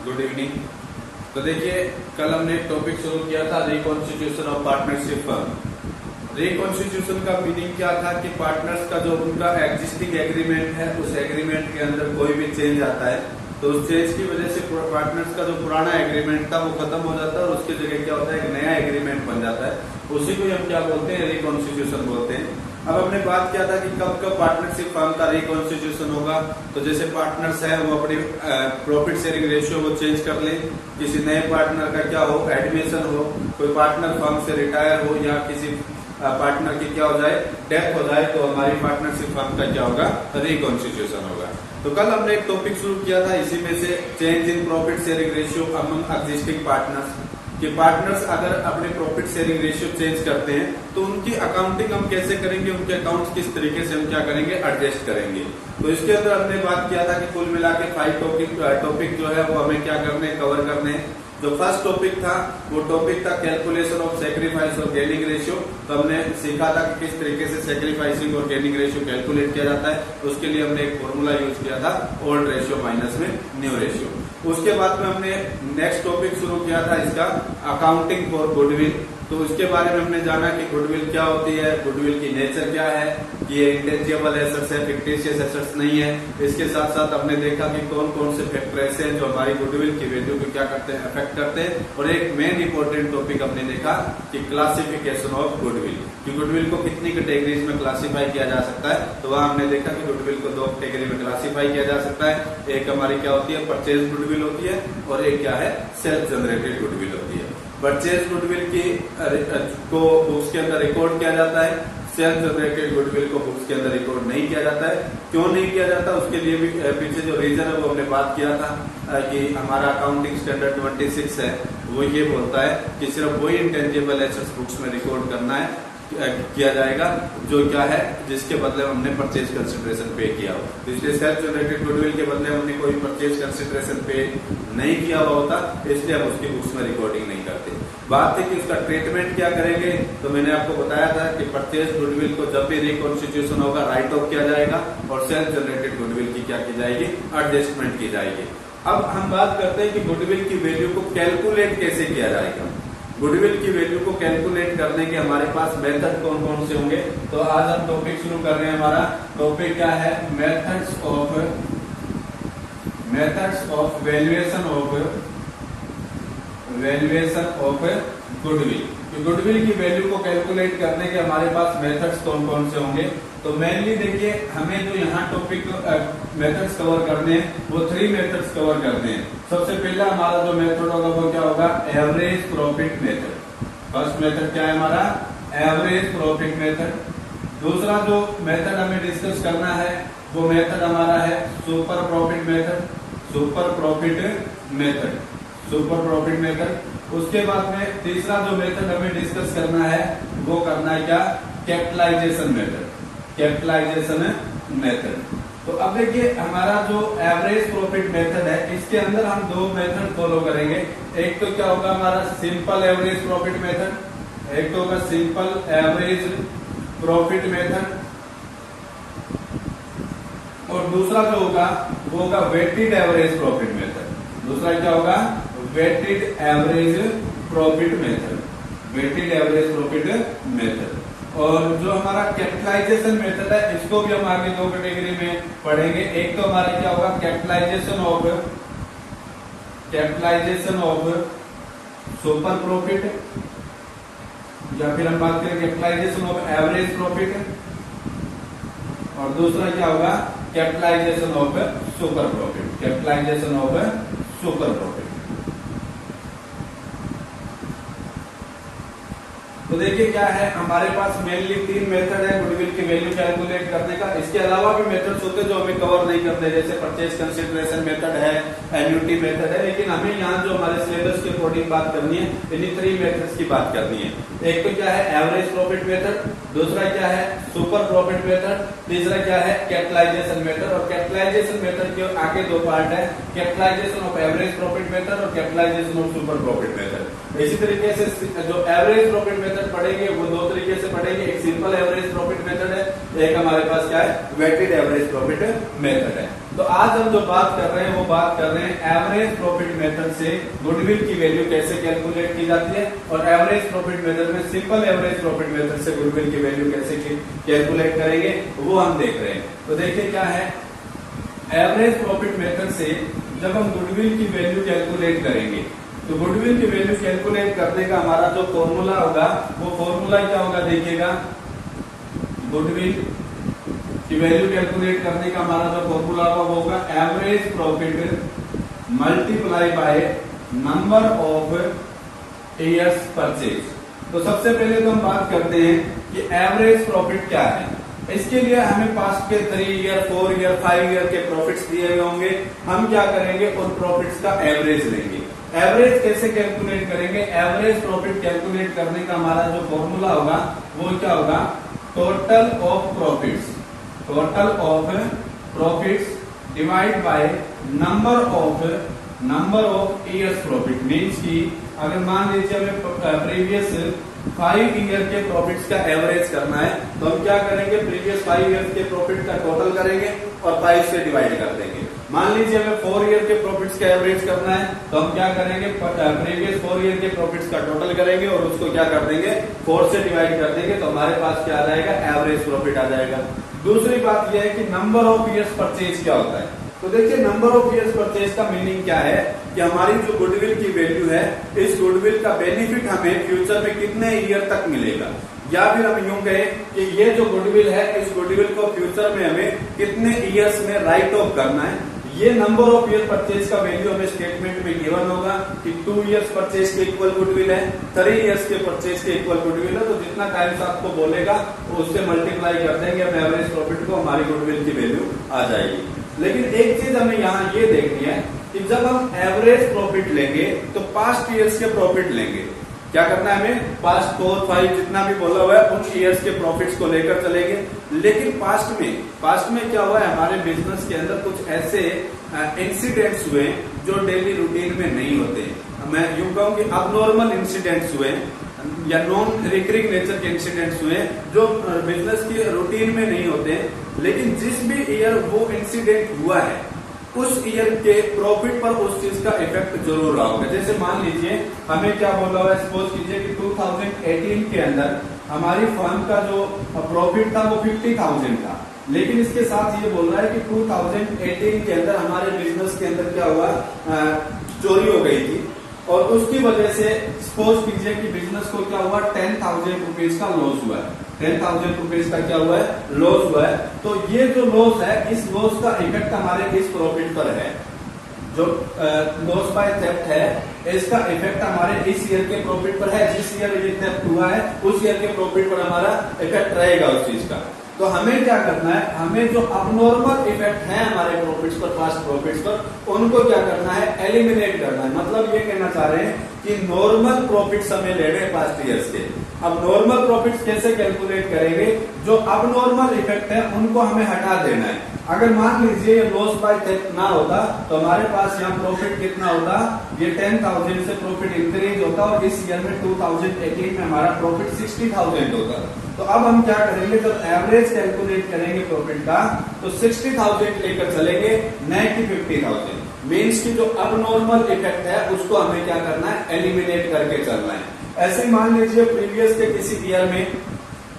Good evening. तो देखिए, कल हमने एक टॉपिक शुरू किया था reconstitution of partnership firm. Reconstitution का मीनिंग क्या था कि पार्टनर्स का जो उनका एग्जिस्टिंग एग्रीमेंट है, उस एग्रीमेंट के अंदर कोई भी चेंज आता है तो उस चेंज की वजह से पार्टनर्स का जो पुराना एग्रीमेंट था वो खत्म हो जाता है और उसकी जगह क्या होता है, एक नया एग्रीमेंट बन जाता है। उसी को हम क्या बोलते हैं, रिकॉन्स्टिट्यूशन बोलते हैं। अब हमने बात किया था कि कब कब पार्टनरशिप फर्म का रिकॉन्स्टिट्यूशन होगा। तो जैसे पार्टनर्स है वो अपनी प्रॉफिट शेयरिंग रेशियो को चेंज कर ले, किसी नए पार्टनर का क्या हो, एडमिशन हो, कोई पार्टनर फर्म से रिटायर हो या किसी पार्टनर की क्या हो जाए, डेथ हो जाए, तो हमारी पार्टनरशिप फर्म का क्या होगा, रिकॉन्स्टिट्यूशन होगा। तो कल हमने एक टॉपिक शुरू किया था, इसी में से change in profit sharing ratio among existing partners. कि पार्टनर्स अगर अपने प्रॉफिट शेयरिंग रेशियो चेंज करते हैं तो उनकी अकाउंटिंग हम कैसे करेंगे, उनके अकाउंट्स किस तरीके से हम क्या करेंगे, एडजस्ट करेंगे। तो इसके अंदर हमने बात किया था कि कुल मिला के 5 टॉपिक जो है वो हमें क्या करने, कवर करने। जो फर्स्ट टॉपिक था वो टॉपिक था कैलकुलेशन ऑफ सेक्रीफाइस और गेनिंग रेशियो। तो हमने सीखा था कि किस तरीके से सेक्रीफाइसिंग और गेनिंग रेशियो कैलकुलेट किया जाता है। उसके लिए हमने एक फॉर्मूला यूज किया था, ओल्ड रेशियो माइनस में न्यू रेशियो। उसके बाद में हमने नेक्स्ट टॉपिक शुरू किया था इसका अकाउंटिंग फॉर गुडविल। तो उसके बारे में हमने जाना कि गुडविल क्या होती है, गुडविल की नेचर क्या है, कि ये इंटेंजिबल एसेट्स है, फिक्टिशियस एसेट्स नहीं है। इसके साथ साथ हमने देखा कि कौन कौन से फैक्टर ऐसे हैं जो हमारी गुडविल की वैल्यू को क्या करते हैं, अफेक्ट करते हैं। और एक मेन इंपॉर्टेंट टॉपिक हमने देखा कि क्लासिफिकेशन ऑफ गुडविल, कि गुडविल को कितनी कैटेगरीज में क्लासिफाई किया जा सकता है। तो वहां हमने देखा कि गुडविल को 2 कैटेगरी में क्लासिफाई किया जा सकता है। एक हमारी क्या होती है, परचेज गुडविल होती है, और एक क्या है, सेल्फ जनरेटेड गुडविल होती है। परचेज गुडविल की को बुक्स के अंदर रिकॉर्ड किया जाता है, सेल्फ जनरेटेड गुडविल को बुक्स के अंदर रिकॉर्ड नहीं किया जाता है। क्यों नहीं किया जाता, उसके लिए भी पीछे जो रीजन है वो हमने बात किया था कि हमारा अकाउंटिंग स्टैंडर्ड 26 है, वो ये बोलता है कि सिर्फ वही इंटेंजिबल एसेट्स बुक्स में रिकॉर्ड करना है, किया जाएगा जो क्या है, जिसके बदले हमने परचेज कंसिडरेशन पे किया हो। तो इसलिए सेल्फ जनरेटेड गुडविल के बदले हमने कोई परचेज कंसिडरेशन पे नहीं किया हुआ होता, इसलिए हम उसकी बुक्स में रिकॉर्डिंग नहीं करते। बात है कि उसका ट्रीटमेंट क्या करेंगे। तो मैंने आपको बताया था कि परचेज गुडविल को जब भी रिकॉन्स्टिट्यूशन होगा राइट ऑफ किया जाएगा और सेल्फ जनरेटेड गुडविल की क्या की जाएगी, एडजस्टमेंट की जाएगी। अब हम बात करते हैं कि गुडविल की वैल्यू को कैलकुलेट कैसे किया जाएगा। गुडविल की वैल्यू को कैलकुलेट करने के हमारे पास मेथड कौन कौन से होंगे। तो आज हम टॉपिक शुरू कर रहे हैं। हमारा टॉपिक क्या है, methods of valuation of goodwill. Goodwill की वैल्यू को कैलकुलेट करने के हमारे पास मेथड्स कौन कौन से होंगे। तो मेनली देखिए, हमें जो यहाँ टॉपिक मेथड्स कवर करने हैं वो 3 मेथड्स कवर करने हैं। सबसे पहला हमारा जो मेथड होगा वो क्या होगा, average profit method. First method क्या है हमारा, एवरेज प्रॉफिट मेथड। दूसरा जो मेथड हमें डिस्कस करना है वो मेथड हमारा है सुपर प्रॉफिट मेथड। उसके बाद में तीसरा जो मेथड हमें डिस्कस करना है वो करना है क्या, कैपिटलाइजेशन मेथड। तो अब देखिए, हमारा जो एवरेज प्रॉफिट मेथड है इसके अंदर हम 2 मेथड फॉलो करेंगे। एक तो क्या होगा हमारा सिंपल एवरेज प्रॉफिट मेथड, एक तो होगा सिंपल एवरेज प्रॉफिट मेथड, और दूसरा जो होगा वो होगा वेटेड एवरेज प्रॉफिट मेथड। दूसरा क्या होगा, वेटेड एवरेज प्रॉफिट मेथड। और जो हमारा कैपिटलाइजेशन मेथड है इसको भी हम आगे 2 कैटेगरी में पढ़ेंगे। एक तो हमारा क्या होगा, कैपिटलाइजेशन ऑफ सुपर प्रॉफिट, या फिर हम बात करें कैपिटलाइजेशन ऑफ एवरेज प्रॉफिट, और दूसरा क्या होगा, कैपिटलाइजेशन ऑफ सुपर प्रॉफिट। तो देखिए क्या है, हमारे पास मेनली 3 मेथड है गुडविल की वैल्यू कैलकुलेट करने का। इसके अलावा भी मेथड्स होते हैं जो हमें कवर नहीं करते, जैसे परचेज कंसिडरेशन मेथड है, एन्युटी मेथड है। लेकिन हमें यहाँ जो हमारे सिलेबस के अकॉर्डिंग बात करनी है, इन्हीं 3 मेथड्स की बात करनी है। एक तो क्या है एवरेज प्रॉफिट मेथड, दूसरा क्या है सुपर प्रॉफिट मेथड, तीसरा क्या है कैपिटलाइजेशन मेथड। और कैपिटलाइजेशन मेथड के आगे 2 पार्ट है, capitalization of average profit method और capitalization of super profit method. इसी तरीके से जो एवरेज प्रॉफिट मेथड पढ़ेंगे वो 2 तरीके से पढ़ेंगे, एक सिंपल एवरेज प्रॉफिट मेथड है, एक हमारे पास क्या है, वेटेड एवरेज प्रॉफिट मेथड है। तो आज हम जो बात कर रहे हैं वो बात कर रहे हैं एवरेज प्रॉफिट मेथड से गुडविल की वैल्यू कैसे कैलकुलेट की जाती है, और एवरेज प्रॉफिट मेथड में सिंपल एवरेज प्रॉफिट मेथड से गुडविल की वैल्यू कैसे कैलकुलेट करेंगे वो हम देख रहे हैं। तो देखिए क्या है, एवरेज प्रॉफिट मेथड से जब हम गुडविल की वैल्यू कैलकुलेट करेंगे तो गुडविल की वैल्यू कैलकुलेट करने का हमारा जो फॉर्मूला होगा वो फॉर्मूला क्या होगा, देखिएगा गुडविल की वैल्यू कैलकुलेट करने का हमारा जो फॉर्मूला होगा वो होगा average profit multiply by number of years purchase. तो सबसे पहले तो हम बात करते हैं कि एवरेज प्रॉफिट क्या है। इसके लिए हमें पास्ट के 3 ईयर 4 ईयर 5 ईयर के प्रॉफिट्स दिए हुए होंगे। हम क्या करेंगे, उन प्रॉफिट्स का एवरेज लेंगे। एवरेज कैसे कैलकुलेट करेंगे, एवरेज प्रॉफिट कैलकुलेट करने का हमारा जो फॉर्मूला होगा वो क्या होगा, total of profits, total of profits divide by number of years profit. Means की अगर मान लीजिए हमें प्रीवियस 5 ईयर के प्रॉफिट्स का एवरेज करना है तो हम क्या करेंगे, प्रीवियस 5 ईयर के प्रॉफिट का टोटल करेंगे और 5 से डिवाइड कर देंगे। मान लीजिए हमें 4 ईयर के प्रॉफिट्स का एवरेज करना है तो हम क्या करेंगे, प्रीवियस 4 ईयर के प्रॉफिट्स का टोटल करेंगे और उसको क्या कर देंगे, 4 से डिवाइड कर देंगे तो हमारे पास क्या आ जाएगा, एवरेज प्रॉफिट आ जाएगा। दूसरी बात यह है कि नंबर ऑफ ईयर्स परचेज क्या होता है। तो देखिए नंबर ऑफ ईयर्स परचेज का मीनिंग क्या है कि हमारी जो गुडविल की वैल्यू है, इस गुडविल का बेनिफिट हमें फ्यूचर में कितने ईयर तक मिलेगा, या फिर हम यूं कहें कि ये जो गुडविल है इस गुडविल को फ्यूचर में हमें कितने ईयर्स में राइट ऑफ करना है। ये नंबर ऑफ ईयर परचेज का वैल्यू हमें स्टेटमेंट में गिवन होगा कि 2 ईयर्स परचेज के इक्वल गुडविल है, 3 ईयर्स के परचेज के इक्वल गुडविल है। तो जितना टाइम्स आपको बोलेगा वो उससे मल्टीप्लाई कर देंगे, हम एवरेज प्रॉफिट को, हमारी गुडविल की वैल्यू आ जाएगी। लेकिन एक चीज हमें यहाँ ये देखनी है कि जब हम एवरेज प्रॉफिट लेंगे तो पास्ट ईयर्स के प्रॉफिट लेंगे। क्या करना है हमें, पास्ट 4 5 जितना भी बोला हुआ है उन ईयर्स के प्रॉफिट्स को लेकर चलेंगे। लेकिन पास्ट में क्या हुआ है, हमारे बिजनेस के अंदर कुछ ऐसे इंसिडेंट्स हुए जो डेली रूटीन में नहीं होते। मैं यूं कहूं कि अबनॉर्मल इंसिडेंट्स हुए या नॉन रिकरिंग नेचर के इंसिडेंट्स हुए जो बिजनेस की रूटीन में नहीं होते। लेकिन जिस भी ईयर वो इंसिडेंट हुआ है उस ईयर के प्रॉफिट पर उस चीज का इफेक्ट जरूर रहा होगा। जैसे मान लीजिए हमें क्या बोला हुआ है, सपोज कीजिए कि 2018 के अंदर हमारी फर्म का जो प्रॉफिट था वो 50,000 था। लेकिन इसके साथ ये बोल रहा है कि 2018 के अंदर हमारे बिजनेस के अंदर क्या हुआ, चोरी हो गई थी और उसकी वजह से सपोज कीजिए कि बिजनेस को क्या हुआ, 10,000 रुपीज का लॉस हुआ है। 10,000 रुपीज का क्या हुआ है, लॉस हुआ है। तो ये जो लॉस है, इस लॉस का इफेक्ट हमारे इस प्रॉफिट पर है। जो लॉस बाय थेफ्ट है इसका इफेक्ट हमारे इस ईयर के प्रॉफिट पर है। जिस ईयर ये थेफ्ट हुआ है उस ईयर के प्रॉफिट पर हमारा इफेक्ट रहेगा उस चीज का। तो हमें क्या करना है, हमें जो अबनॉर्मल इफेक्ट है हमारे प्रॉफिट्स पर, पास्ट प्रॉफिट्स पर, उनको क्या करना है, एलिमिनेट करना है। मतलब ये कहना चाह रहे हैं कि नॉर्मल प्रॉफिट्स हमें लेने हैं पास्ट ईयर्स के। अब नॉर्मल प्रॉफिट्स कैसे कैलकुलेट करेंगे, जो अबनॉर्मल इफेक्ट है उनको हमें हटा देना है। अगर मान लीजिए ये लॉस बाय थेफ्ट ना होता तो हमारे पास यहाँ प्रॉफिट कितना होता, ये 10,000 से प्रॉफिट इंक्रीज होता और इस ईयर में 2018 में हमारा प्रॉफिट 60,000 होता। तो अब हम क्या करेंगे, जब एवरेज कैलकुलेट करेंगे प्रॉफिट का तो 60,000 लेकर चलेंगे, न कि 50,000। मीन्स की जो अबनॉर्मल इफेक्ट है उसको हमें क्या करना है, एलिमिनेट करके चलना है। ऐसे मान लीजिए प्रीवियस के किसी ईयर में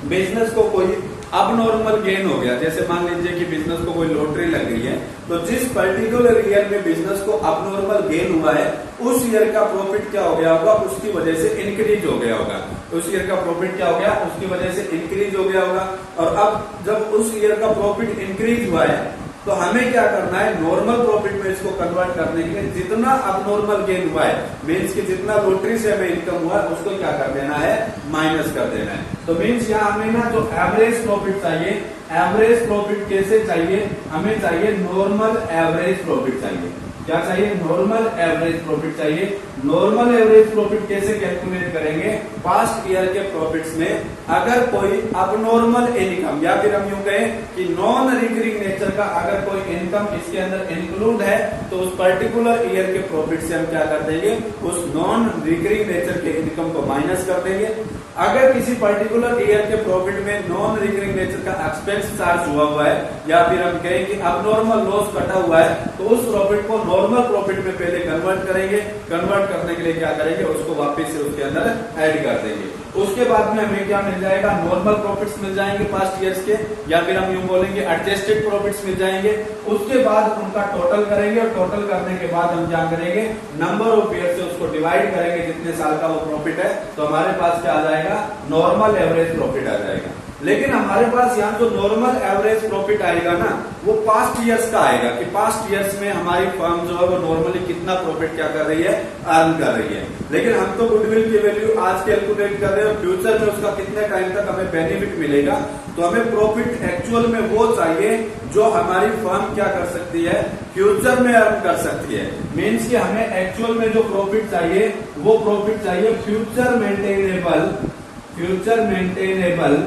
बिजनेस को कोई अबनॉर्मल गेन हो गया। जैसे मान लीजिए कि बिजनेस को कोई लॉटरी लग गई है, तो जिस पर्टिकुलर ईयर में बिजनेस को अबनॉर्मल गेन हुआ है उस ईयर का प्रॉफिट क्या हो गया होगा, उसकी वजह से इंक्रीज हो गया होगा। उस ईयर का प्रॉफिट क्या हो गया, उसकी वजह से इंक्रीज हो गया होगा। और अब जब उस ईयर का प्रॉफिट इंक्रीज हुआ है तो हमें क्या करना है, नॉर्मल प्रॉफिट में इसको कन्वर्ट करने के लिए जितना अबनॉर्मल गेन हुआ है, मीन्स कि जितना लॉटरी से हमें इनकम हुआ है उसको क्या कर देना है, माइनस कर देना है। तो मीन्स यहाँ हमें ना जो एवरेज प्रॉफिट चाहिए, एवरेज प्रॉफिट कैसे चाहिए, हमें चाहिए नॉर्मल एवरेज प्रॉफिट चाहिए। क्या चाहिए, नॉर्मल एवरेज प्रॉफिट चाहिए। नॉर्मल एवरेज प्रॉफिट कैसे कैलकुलेट करेंगे, पास्ट ईयर के प्रॉफिट्स में अगर कोई अबनॉर्मल इनकम या फिर हम यूं कहें कि नॉन रिकरिंग नेचर का अगर कोई इनकम इसके अंदर इंक्लूड है तो उस पर्टिकुलर ईयर के प्रॉफिट से हम क्या कर देंगे, उस नॉन रिकरिंग नेचर के इनकम को माइनस कर देंगे। अगर किसी पर्टिकुलर ईयर के प्रॉफिट में नॉन रिकरिंग नेचर का एक्सपेंस चार्ज हुआ है या फिर हम कहें कि अबनॉर्मल लॉस कटा हुआ है तो उस प्रॉफिट को नॉर्मल प्रॉफिट में पहले कन्वर्ट करेंगे। कन्वर्ट करने के लिए क्या करेंगे, उसको वापस से उसके अंदर ऐड कर देंगे। उसके बाद में हमें क्या मिल जाएगा, नॉर्मल प्रॉफिट्स मिल जाएंगे पास्ट ईयर्स के, या फिर हम यूं बोलेंगे एडजस्टेड प्रॉफिट्स मिल जाएंगे। उसके बाद उनका टोटल करेंगे और टोटल करने के बाद हम क्या करेंगे, नंबर ऑफ ईयर से उसको डिवाइड करेंगे जितने साल का वो प्रॉफिट है, तो हमारे पास क्या आ जाएगा, नॉर्मल एवरेज प्रॉफिट आ जाएगा। लेकिन हमारे पास यहाँ जो नॉर्मल एवरेज प्रॉफिट आएगा ना, वो पास्ट ईयर्स का आएगा कि पास्ट ईयर्स में हमारी फर्म जो है वो नॉर्मली कितना प्रॉफिट क्या कर रही है, अर्न कर रही है। लेकिन हम तो गुडविल की वैल्यू आज कैलकुलेट कर रहे हैं और फ्यूचर में उसका कितने टाइम तक हमें बेनिफिट मिलेगा, तो हमें प्रॉफिट एक्चुअल में वो चाहिए जो हमारी फर्म क्या कर सकती है, फ्यूचर में अर्न कर सकती है। मीन्स कि हमें एक्चुअल में जो प्रॉफिट चाहिए वो प्रॉफिट चाहिए future maintainable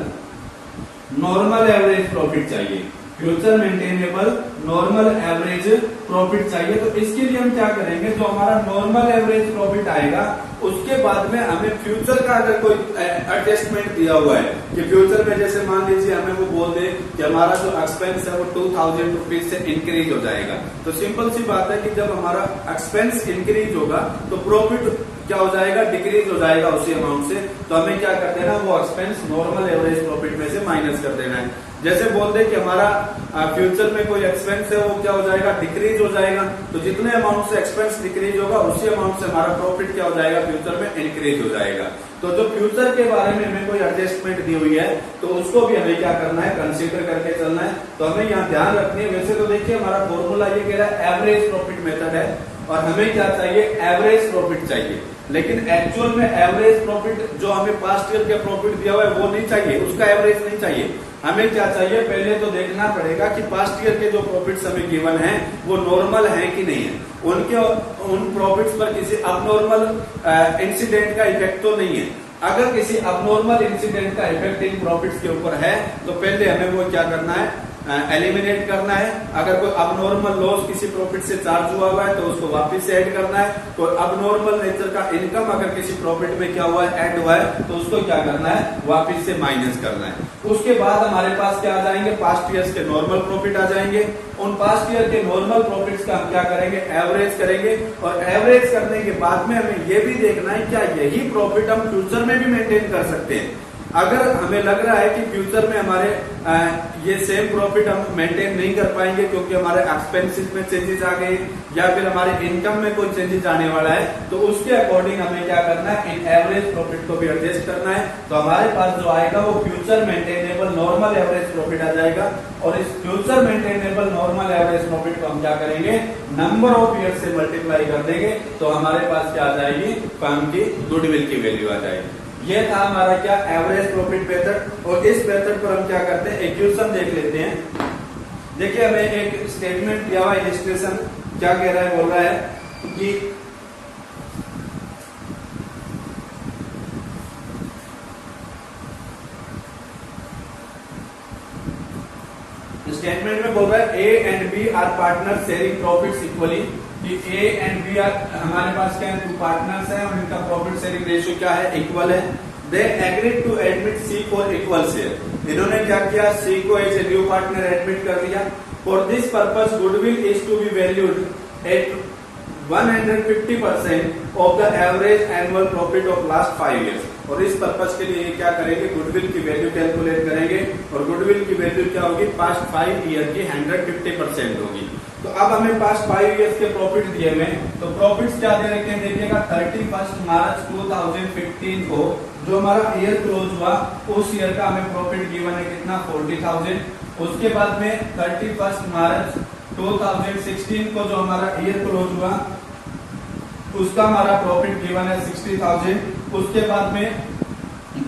normal average profit चाहिए। Future maintainable normal average profit चाहिए। तो इसके लिए हम क्या करेंगे, जो हमारा नॉर्मल एवरेज प्रॉफिट आएगा उसके बाद में हमें फ्यूचर का अगर कोई एडजस्टमेंट दिया हुआ है कि फ्यूचर में जैसे मान लीजिए हमें वो बोल दे कि हमारा जो एक्सपेंस है वो 2000 रुपीज से इंक्रीज हो जाएगा, तो सिंपल सी बात है कि जब हमारा एक्सपेंस इंक्रीज होगा तो प्रॉफिट क्या हो जाएगा, डिक्रीज हो जाएगा उसी अमाउंट से। तो हमें क्या कर देना, वो एक्सपेंस नॉर्मल एवरेज प्रॉफिट में से माइनस कर देना है। जैसे बोल दे कि हमारा फ्यूचर में कोई एक्सपेंस है वो क्या हो जाएगा, डिक्रीज हो जाएगा, तो जितने अमाउंट से एक्सपेंस डिक्रीज होगा उसी अमाउंट से हमारा प्रॉफिट क्या हो जाएगा, फ्यूचर में इंक्रीज हो जाएगा। तो जो फ्यूचर के बारे में हमें कोई एडजस्टमेंट दी हुई है तो उसको भी हमें क्या करना है, कंसीडर करके चलना है। तो हमें यहाँ ध्यान रखनी है। वैसे तो देखिए हमारा फॉर्मूला ये कह रहा है एवरेज प्रॉफिट मेथड है और हमें क्या चाहिए, एवरेज प्रॉफिट चाहिए। लेकिन एक्चुअल में एवरेज प्रॉफिट जो हमें पास्ट ईयर के प्रॉफिट दिया हुआ है वो नहीं चाहिए, उसका एवरेज नहीं चाहिए। हमें क्या चाहिए, पहले तो देखना पड़ेगा कि पास्ट ईयर के जो प्रॉफिट्स हमें गिवन हैं वो नॉर्मल है कि नहीं है, उन प्रॉफिट्स पर किसी अबनॉर्मल इंसिडेंट का इफेक्ट तो नहीं है। अगर किसी अबनॉर्मल इंसिडेंट का इफेक्ट इन प्रॉफिट्स के ऊपर है तो पहले हमें वो क्या करना है, एलिमिनेट करना है। अगर कोई अबनॉर्मल लॉस किसी प्रॉफिट से चार्ज हुआ है तो उसको वापस से ऐड करना है। कोई अबनॉर्मल नेचर का इनकम अगर किसी प्रॉफिट में क्या हुआ है, ऐड हुआ है, तो उसको क्या करना है, वापस से माइनस करना है। उसके बाद हमारे पास क्या आ जाएंगे, पास्ट ईयर्स के नॉर्मल प्रॉफिट आ जाएंगे। उन पास्ट ईयर के नॉर्मल प्रॉफिट्स का हम क्या करेंगे, एवरेज करेंगे। और एवरेज करने के बाद में हमें ये भी देखना है क्या यही प्रॉफिट हम फ्यूचर में भी मेंटेन कर सकते हैं। अगर हमें लग रहा है कि फ्यूचर में हमारे ये सेम प्रॉफिट हम मेंटेन नहीं कर पाएंगे क्योंकि हमारे एक्सपेंसेस में चेंजेस आ गए या फिर हमारे इनकम में कोई चेंजेस आने वाला है, तो उसके अकॉर्डिंग हमें क्या करना है, इन एवरेज प्रॉफिट को भी एडजस्ट करना है। तो हमारे पास जो आएगा वो future maintainable normal average profit आ जाएगा। और इस future maintainable normal average profit को हम क्या करेंगे, नंबर ऑफ ईयर से मल्टीप्लाई कर देंगे, तो हमारे पास क्या आ जाएगी, फर्म की गुडविल की वैल्यू आ जाएगी। ये था हमारा क्या, एवरेज प्रॉफिट मेथड। और इस मेथड पर हम क्या करते हैं, इक्वेशन देख लेते हैं। देखिए हमें एक स्टेटमेंट दिया हुआ, इलस्ट्रेशन क्या कह रहा है, बोल रहा है कि स्टेटमेंट में बोल रहा है A and B are partner sharing profits equally, कि ए एंड बी आर हमारे पास क्या है, 2 पार्टनर्स हैं और इनका प्रॉफिट शेयरिंग रेशियो क्या है, इक्वल है। They agreed to admit C for equal share. इन्होंने क्या किया, सी को as a new partner admit कर दिया। For this purpose goodwill is to be valued at 150% of the average annual profit of last 5 years। और इस purpose के लिए क्या करेंगे, गुडविल की वैल्यू कैलकुलेट करेंगे। और गुडविल की वैल्यू क्या होगी, पास्ट 5 year की 150% होगी। तो अब हमें पास्ट 5 years के प्रॉफिट दिए हुए, तो प्रॉफिट्स क्या दे रखे हैं, देखिएगा 31 मार्च 2015 को जो हमारा ईयर क्लोज हुआ उस ईयर का हमें प्रॉफिट गिवन है कितना, 40,000। उसके बाद में 31 मार्च 2016 को जो हमारा ईयर क्लोज हुआ उसका हमारा प्रॉफिट गिवन है 60,000। उसके बाद में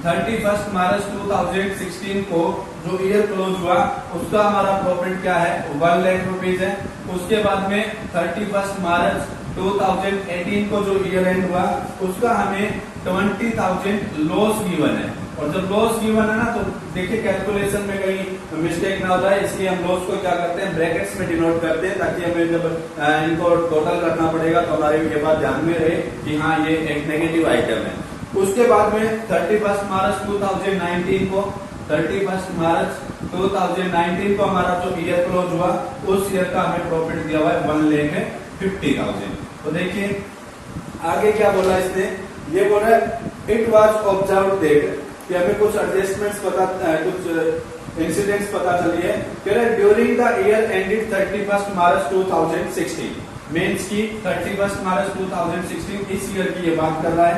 31 मार्च 2016 को जो ईयर क्लोज हुआ उसका हमारा प्रॉफिट क्या है, 1 लाख रुपीज है। उसके बाद में 31 मार्च 2018 को जो ईयर एंड हुआ उसका हमें 20,000 लॉस गिवन है। और जब लॉस गिवन है ना तो देखिए कैलकुलेशन में कहीं मिस्टेक ना हो जाए, इसलिए हम लॉस को क्या करते हैं, ब्रैकेट्स में डिनोट करते हैं, ताकि हमें जब इनको टोटल करना पड़ेगा तो हमारे ये बात ध्यान में रहे कि हाँ ये एक नेगेटिव आइटम है। उसके बाद में 31 मार्च 2019 को 31 मार्च 2019 को हमारा जो ईयर क्लोज हुआ उस ईयर का हमें प्रॉफिट दिया हुआ है 1,50,000। तो देखिए आगे क्या बोला इसने, ये बोला इट वाज ऑब्जर्व्ड दैट कि हमें कुछ एडजस्टमेंट्स पता, कुछ इंसिडेंट्स पता चली है कि during the year ended 31 March 2016, means की 31 मार्च 2016 इस ईयर की ये बात कर रहा है।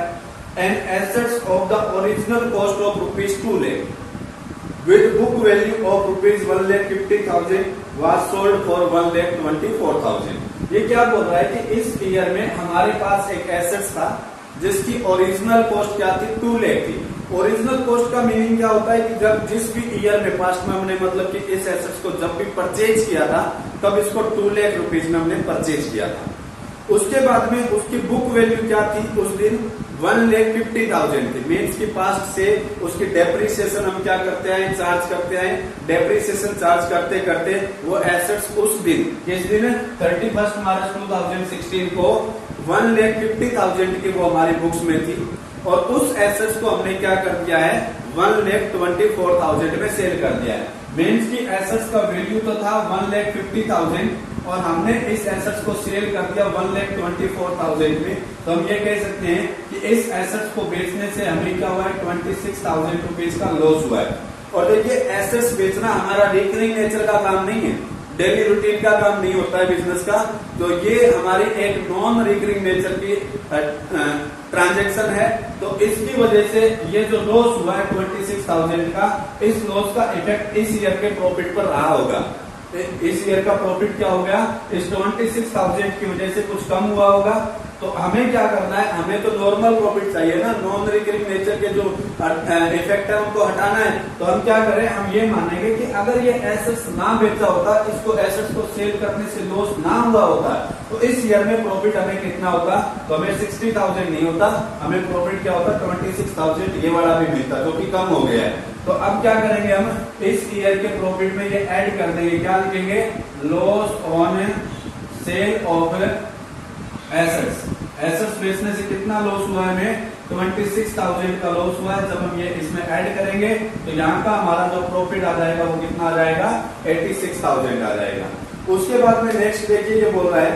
And assets of the original cost of ₹2 lakh with book value of ₹1,50,000 was sold for ₹1,24,000। ये क्या बोल रहा है कि इस ईयर में हमारे पास एक एसेट्स था जिसकी ओरिजिनल कॉस्ट क्या थी, 2 लाख थी। ओरिजिनल कॉस्ट का मीनिंग क्या होता है कि जब जिस भी ईयर में पास्ट में हमने मतलब कि इस एसेट्स को जब भी परचेज किया था तब इसको 2 लाख रुपीज में हमने परचेज किया था। उसके बाद में उसकी बुक वैल्यू क्या थी उस दिन, 1,50,000 थी। मीन्स की पास्ट से उसकी डेप्रिसिएशन हम क्या करते हैं, चार्ज करते हैं। डेप्रिसिएशन चार्ज करते करते वो एसेट्स उस दिन, किस दिन 31 मार्च 2016 को 1,50,000 की वो हमारी बुक्स में थी। और उस एसेट्स को हमने क्या कर दिया है, 1,24,000 में सेल कर दिया है। मीन्स की एसेट्स का वैल्यू तो था 1,50,000 और हमने इस एसेट्स को सेल कर दिया 1,24,000 में। तो हम ये कह सकते हैं कि इस एसेट्स को बेचने से हमें क्या हुआ है, 26,000 रुपीज का लॉस हुआ है। और देखिए एसेट्स बेचना हमारा रिकरिंग नेचर का काम नहीं है, डेली रूटीन का काम नहीं होता है बिजनेस का। तो ये हमारी एक नॉन रिकरिंग नेचर की ट्रांजैक्शन है। तो इसकी वजह से ये जो लॉस हुआ है 26,000 का, इस लॉस का इफेक्ट इस ईयर के प्रॉफिट पर रहा होगा। इस ईयर का प्रॉफिट क्या हो गया, इस 26,000 की वजह से कुछ कम हुआ होगा। तो हमें क्या करना है, हमें तो नॉर्मल प्रॉफिट चाहिए ना, नॉन रिकरिंग नेचर के जो इफेक्ट है उनको हटाना है। तो हम क्या करें, हम ये मानेंगे कि अगर ये एसेट्स ना बेचा होता, इसको एसेट्स को सेल करने से लॉस ना हुआ होता, तो इस ईयर में प्रॉफिट हमें कितना होता, तो हमें 60,000 नहीं होता, हमें प्रॉफिट क्या होता 26,000 ये वाला भी मिलता, जो कि कम हो गया है। तो अब क्या करेंगे, हम इस ईयर के प्रॉफिट में ये ऐड कर देंगे, क्या लिखेंगे, loss on sale of assets. Assets बेचने से कितना लॉस हुआ है, हमें 26,000 का लॉस हुआ है। जब हम ये इसमें ऐड करेंगे तो यहाँ का हमारा जो प्रॉफिट आ जाएगा वो कितना आ जाएगा, 86,000 आ जाएगा। उसके बाद में नेक्स्ट देखिए ये बोल रहा है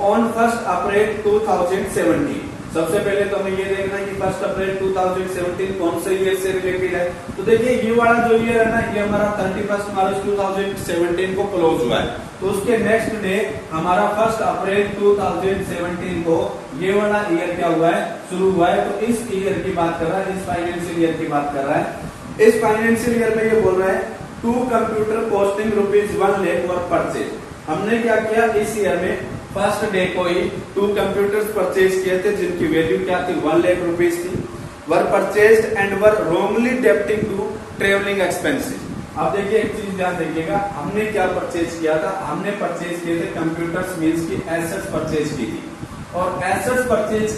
ऑन 1 अप्रैल 2017। सबसे पहले तो हमें ये देखना है कि 1 अप्रैल 2017 कौन से ईयर से रिलेटेड है। तो देखिए ये वाला जो ईयर है ना, ये हमारा 31 मार्च 2017 को क्लोज हुआ है। तो उसके नेक्स्ट डे हमारा 1 अप्रैल 2017 को ये वाला ईयर क्या हुआ है, शुरू हुआ है। तो इस ईयर की बात कर रहा है, इस फाइनेंशियल ईयर की बात कर रहा है। इस फाइनेंशियल ईयर में ये बोल रहा है 2 कंप्यूटर कॉस्टिंग ₹1 लाख वर परचेज। हमने क्या किया, इस ईयर में फर्स्ट डे को ही 2 कंप्यूटर्स परचेज किए थे जिनकी वैल्यू क्या थी, 1 लाख रुपीज थी। Were purchased and were wrongly debiting to travelling expenses. अब देखिए एक चीज ध्यान देखिएगा, हमने क्या परचेज किया था, हमने परचेज किए थे कंप्यूटर्स, मींस की एसेट्स परचेज की थी। और एसेट्स परचेज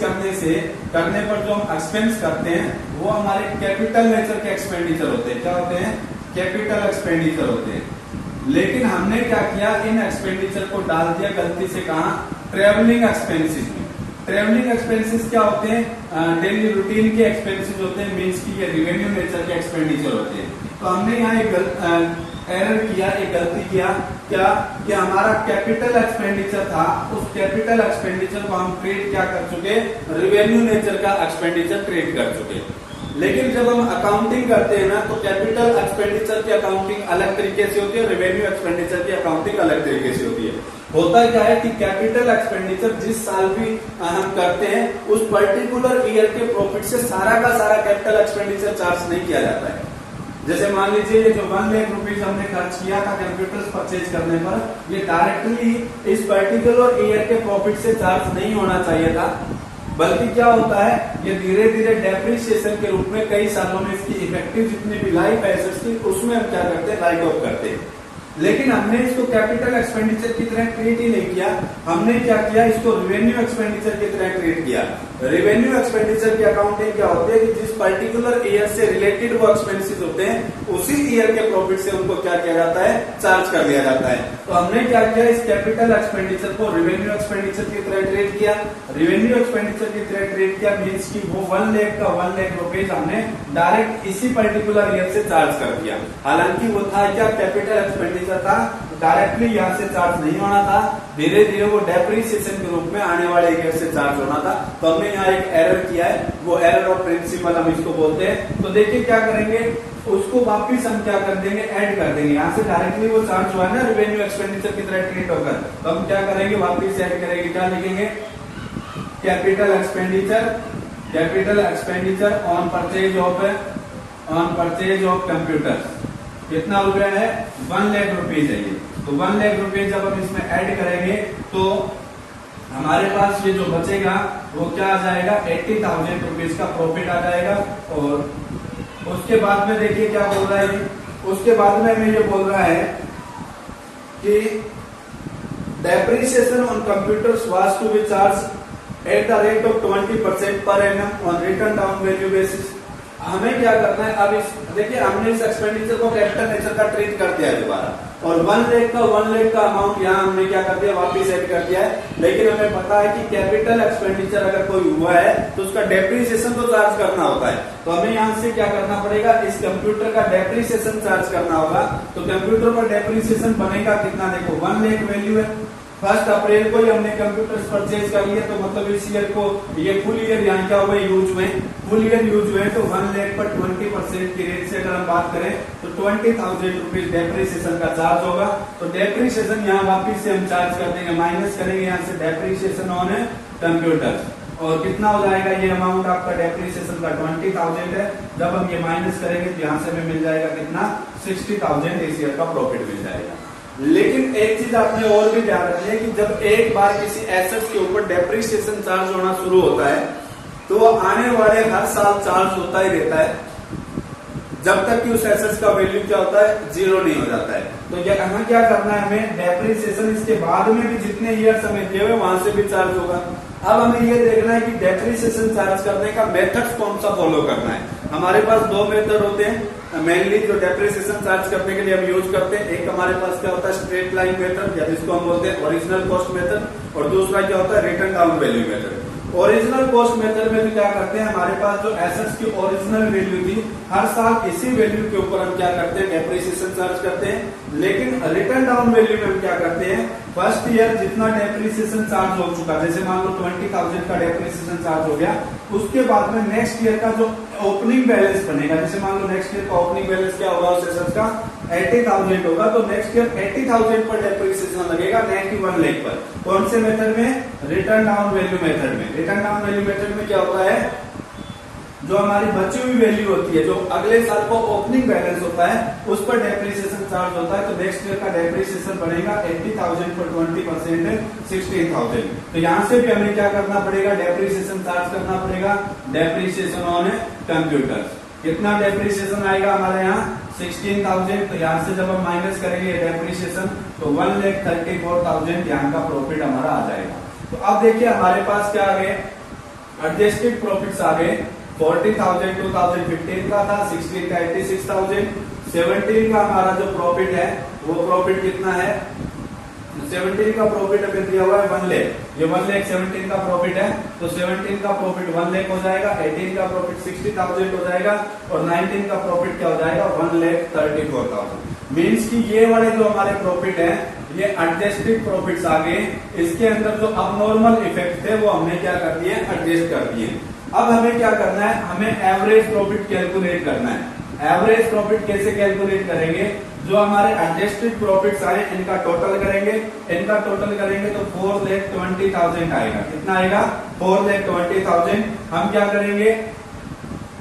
करने पर जो हम एक्सपेंस करते हैं वो हमारे कैपिटल नेचर के एक्सपेंडिचर होते हैं। क्या होते हैं, कैपिटल एक्सपेंडिचर होते हैं। लेकिन हमने क्या किया, इन एक्सपेंडिचर को डाल दिया गलती से कहा, ट्रेवलिंग एक्सपेंसेस में। ट्रेवलिंग एक्सपेंसेस क्या होते हैं, डेली रूटीन के एक्सपेंसेस होते हैं, मींस की ये रेवेन्यू नेचर के एक्सपेंडिचर होते हैं। तो हमने यहाँ एक एरर किया, एक गलती किया, क्या कि हमारा कैपिटल एक्सपेंडिचर था, उस कैपिटल एक्सपेंडिचर को हम ट्रीट क्या कर चुके, रेवेन्यू नेचर का एक्सपेंडिचर ट्रीट कर चुके। लेकिन जब हम अकाउंटिंग करते हैं ना, तो कैपिटल एक्सपेंडिचर की अकाउंटिंग अलग तरीके से होती है, रेवेन्यू एक्सपेंडिचर की अकाउंटिंग अलग तरीके से होती है। होता क्या है कि कैपिटल एक्सपेंडिचर जिस साल भी हम करते हैं उस पर्टिकुलर ईयर के प्रॉफिट से सारा का सारा कैपिटल एक्सपेंडिचर चार्ज नहीं किया जाता है। जैसे मान लीजिए ये जो 1 लाख रुपीज हमने खर्च किया था कंप्यूटर्स परचेज करने पर, ये डायरेक्टली इस पर्टिकुलर ईयर के प्रॉफिट से चार्ज नहीं होना चाहिए था। बल्कि क्या होता है, ये धीरे धीरे डेप्रिसिएशन के रूप में कई सालों में इसकी इफेक्टिव जितनी भी लाइफ है एसेट्स की, उसमें हम क्या करते हैं, राइट ऑफ करते हैं। लेकिन हमने इसको कैपिटल एक्सपेंडिचर की तरह ट्रीट ही नहीं किया, हमने क्या किया, इसको रेवेन्यू एक्सपेंडिचर की तरह ट्रीट किया। रेवेन्यू एक्सपेंडिचर की अकाउंटिंग क्या होती है कि जिस पर्टिकुलर ईयर से रिलेटेड वो एक्सपेंसेस होते हैं, उसी ईयर के प्रॉफिट से उनको क्या किया जाता है, चार्ज कर दिया जाता है। तो हमने क्या किया, इस कैपिटल एक्सपेंडिचर को रेवेन्यू एक्सपेंडिचर की तरह ट्रीट किया। रेवेन्यू एक्सपेंडिचर की तरह ट्रीट किया मीन्स की वो 1 लाख का 1 लाख रुपीज हमने डायरेक्ट इसी पर्टिकुलर ईयर से चार्ज कर दिया। हालांकि वो था क्या, कैपिटल एक्सपेंडिचर था, डायरेक्टली यहाँ से चार्ज नहीं होना था, धीरे धीरे वो डेप्रिसिएशन के रूप में आने वाले ईयर से चार्ज होना था। तो हमने यहाँ एक एरर किया है, वो एरर ऑफ प्रिंसिपल हम इसको बोलते हैं। तो देखिए क्या करेंगे, उसको वापिस हम क्या कर देंगे, ऐड कर देंगे। यहाँ से डायरेक्टली वो चार्ज हुआ है ना रेवेन्यू एक्सपेंडिचर की तरह ट्रीट होकर, तो हम क्या करेंगे, वापिस ऐड करेंगे। क्या लिखेंगे, capital expenditure on purchase of computer. कितना रुपया है, 1 लाख रुपीज है ये। तो 1 लाख रुपीज जब हम इसमें ऐड करेंगे तो हमारे पास ये जो बचेगा वो क्या आ जाएगा, 80,000 रुपीज का प्रॉफिट आ जाएगा। और उसके बाद में देखिए क्या बोल रहा है, उसके बाद में हमें ये बोल रहा है कि depreciation on computers was to be charged at the rate of 20% per annum on written down value basis. हमें क्या करना है, अब इस देखिए हमने इस एक्सपेंडिचर को कैपिटल नेचर का ट्रीट कर दिया है दोबारा, और 1 लाख का अमाउंट यहाँ हमने क्या कर दिया, वापिस ऐड कर दिया है। लेकिन हमें पता है कि कैपिटल एक्सपेंडिचर अगर कोई हुआ है तो उसका डेप्रिसिएशन तो चार्ज करना होता है। तो हमें यहाँ से क्या करना पड़ेगा, इस कंप्यूटर का डेप्रिसिएशन चार्ज करना होगा। तो कंप्यूटर पर डेप्रिसिएशन बनेगा कितना, देखो 1 लाख वैल्यू है, 1 अप्रैल को ही हमने कंप्यूटर्स परचेज कर लिए, तो मतलब इस ईयर को ये फुल ईयर यहाँ क्या हुआ, यूज में फुल ईयर यूज हुए। तो 1 लाख पर 20% की रेट से अगर हम बात करें तो 20,000 रुपीज डेप्रिसिएशन का चार्ज होगा। तो डेप्रिसिएशन यहाँ वापिस से हम चार्ज कर देंगे, माइनस करेंगे यहाँ से डेप्रिसिएशन ऑन कंप्यूटर्स, और कितना हो जाएगा ये अमाउंट आपका डेप्रिसिएशन का 20,000 है। जब हम ये माइनस करेंगे तो यहाँ से हमें मिल जाएगा कितना, 60,000 इस ईयर का प्रॉफिट मिल जाएगा। लेकिन एक चीज आपने और भी ध्यान रखनी है कि जब एक बार किसी एसेट के ऊपर डेप्रिसिएशन चार्ज होना शुरू होता है तो वो आने वाले हर साल चार्ज होता ही रहता है, जब तक कि उस एसेट का वैल्यू क्या होता है, 0 नहीं हो जाता है। तो यहाँ क्या करना है, हमें डेप्रिसिएशन इसके बाद में भी जितने ईयर हमें दिए हुए वहां से भी चार्ज होगा। अब हमें ये देखना है कि डेप्रिसिएशन चार्ज करने का मेथड कौन सा फॉलो करना है। हमारे पास 2 मेथड होते हैं मेनली जो डेप्रिसिएशन चार्ज करने के लिए हम यूज करते हैं। एक हमारे पास क्या होता है, स्ट्रेट लाइन मेथड, या जिसको हम बोलते हैं ओरिजिनल कॉस्ट मेथड, और दूसरा क्या होता है, return down value method. Original cost method में भी क्या करते हैं, हमारे पास जो एसेट्स की ओरिजिनल वैल्यू थी, हर साल इसी वैल्यू के ऊपर हम क्या करते हैं, डेप्रिसिएशन चार्ज करते हैं। लेकिन रिटर्न डाउन वैल्यू में हम क्या करते हैं, फर्स्ट ईयर जितना डेप्रिसिएशन चार्ज हो चुका, जैसे मान लो 20,000 का डेप्रिसिएशन चार्ज हो गया, उसके बाद में नेक्स्ट ईयर का जो ओपनिंग बैलेंस बनेगा, जैसे मान लो नेक्स्ट ईयर का ओपनिंग बैलेंस क्या होगा उस एसेट का, 80,000 होगा, तो नेक्स्ट ईयर 80,000 पर डेप्रिसिएशन लगेगा, 91 लाख पर। कौन से मेथड में, रिटर्न डाउन वैल्यू मेथड में। रिटर्न डाउन वैल्यू मेथड में क्या होता है, जो हमारी बची हुई वैल्यू होती है, जो अगले साल को ओपनिंग बैलेंस होता है, उस पर डेप्रिसिएशन चार्ज होता है। तो नेक्स्ट ईयर का डेप्रिसिएशन बनेगा 80,000 पर 20% 16,000। तो यहाँ से भी हमें क्या करना पड़ेगा, डेप्रिसिएशन चार्ज करना पड़ेगा, डेप्रिसिएशन ऑन कंप्यूटर। कितना डेप्रिसिएशन आएगा हमारे यहाँ, 16,000। तो यहाँ से जब हम माइनस करेंगे डेप्रिसिएशन तो 1,34,000 यहाँ का प्रॉफिट हमारा आ जाएगा। तो अब देखिए हमारे पास क्या आ गए, एडजस्टेड प्रॉफिट्स आ गए। 40,000 2015 का था, 16 का 86,000, 17 का हमारा जो प्रॉफिट है वो प्रॉफिट कितना है, 17 का प्रॉफिट अभी दिया हुआ है 1 लाख। ये 1 लाख 17 का प्रॉफिट है, तो 17 का प्रॉफिट 1 लाख हो जाएगा, 18 का प्रॉफिट 60,000 हो जाएगा, और 19 का प्रॉफिट क्या हो जाएगा, 1,34,000। मीन्स कि ये वाले जो हमारे प्रॉफिट है ये एडजस्टेड प्रॉफिट्स आ गए। इसके अंदर जो अबनॉर्मल इफेक्ट थे वो हमने क्या कर दिए, एडजस्ट कर दिए। अब हमें क्या करना है, हमें एवरेज प्रॉफिट कैलकुलेट करना है। एवरेज प्रॉफिट कैसे कैलकुलेट करेंगे, जो हमारे एडजस्टेड प्रॉफिट्स आए इनका टोटल करेंगे, इनका टोटल करेंगे तो 4,20,000 आएगा। कितना आएगा, 4,20,000। हम क्या करेंगे,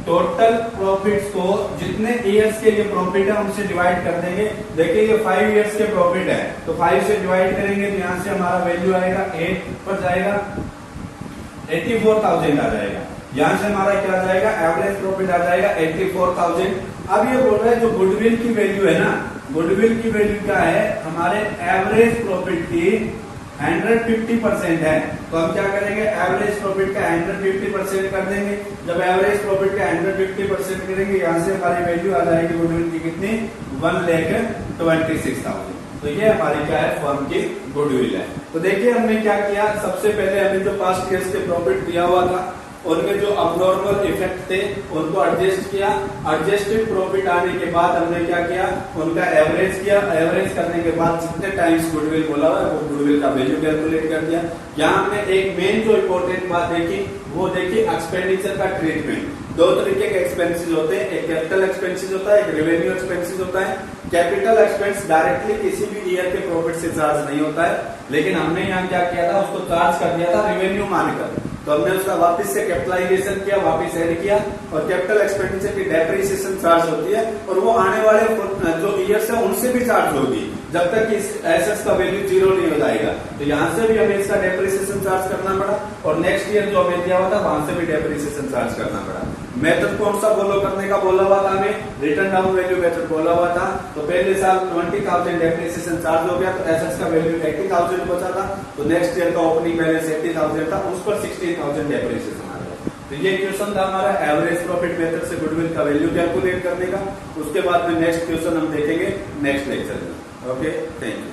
टोटल प्रॉफिट्स को जितने ईयर्स के लिए प्रॉफिट है उनसे डिवाइड कर देंगे। देखिए ये 5 ईयर्स के प्रॉफिट है, तो 5 से डिवाइड करेंगे तो यहाँ से हमारा वैल्यू आएगा 8 पर जाएगा। 84,000 आ जाएगा। यहां से हमारा क्या आ जाएगा, एवरेज प्रॉफिट आ जाएगा 84,000। अब ये बोल रहा है जो गुडविल की वैल्यू है ना, गुडविल की वैल्यू क्या है, हमारे एवरेज प्रॉफिट की 150% है। तो हम क्या करेंगे, एवरेज प्रॉफिट का 150% कर देंगे। जब एवरेज प्रॉफिट का 150% करेंगे, यहाँ से हमारी वैल्यू आ जाएगी गुडविल की कितनी, 1,26,000। तो ये हमारी क्या है, फर्म की गुडविल है। तो देखिए हमने क्या किया, सबसे पहले हमने जो पास्ट ईयर्स के प्रॉफिट दिया हुआ था उनमें जो अबनॉर्मल इफेक्ट थे उनको एडजस्ट किया। एडजस्टेड प्रॉफिट आने के बाद हमने क्या किया, उनका एवरेज किया। एवरेज करने के बाद जितने टाइम्स गुडविल बोला हुआ है वो गुडविल का वैल्यू कैलकुलेट कर दिया। यहाँ हमने एक मेन जो इम्पोर्टेंट बात देखी वो देखी एक्सपेंडिचर का ट्रीटमेंट। दो तरीके के एक्सपेंसेस होते हैं, एक कैपिटल एक्सपेंसेस होता है, एक रेवेन्यू एक्सपेंसेस होता है। कैपिटल एक्सपेंस डायरेक्टली किसी भी ईयर के प्रॉफिट से चार्ज नहीं होता है, लेकिन हमने यहाँ क्या किया था, उसको चार्ज कर दिया था रेवेन्यू मानकर। तो हमने उसका वापस से कैपिटलाइजेशन किया, वापस ऐड किया, और कैपिटल एक्सपेंडिचर की डेप्रिसिएशन चार्ज होती है और वो आने वाले जो ईयर्स है उनसे भी चार्ज होगी जब तक कि एसेट्स का वैल्यू 0 नहीं हो जाएगा। तो यहाँ से भी हमें इसका डेप्रिसिएशन चार्ज करना पड़ा, और नेक्स्ट ईयर जो हमें दिया हुआ था वहां से भी डेप्रिसिएशन चार्ज करना पड़ा। मेथड कौन सा फॉलो करने का बोला हुआ था हमें, रिटर्न डाउन वैल्यू मेथड बोला हुआ था। तो पहले साल 20,000 डेप्रिसिएशन चार्ज हो गया, तो एसेट्स का वैल्यू 80,000 बचा था। तो नेक्स्ट ईयर का ओपनिंग बैलेंस 80,000 था, उस पर 16,000 डेप्रिसिएशन आ गया। तो ये क्वेश्चन था हमारा एवरेज प्रॉफिट मेथड से गुडविल का वैल्यू कैलकुलेट करने का। उसके बाद में नेक्स्ट क्वेश्चन हम देखेंगे नेक्स्ट लेक्चर में। Okay, thank you.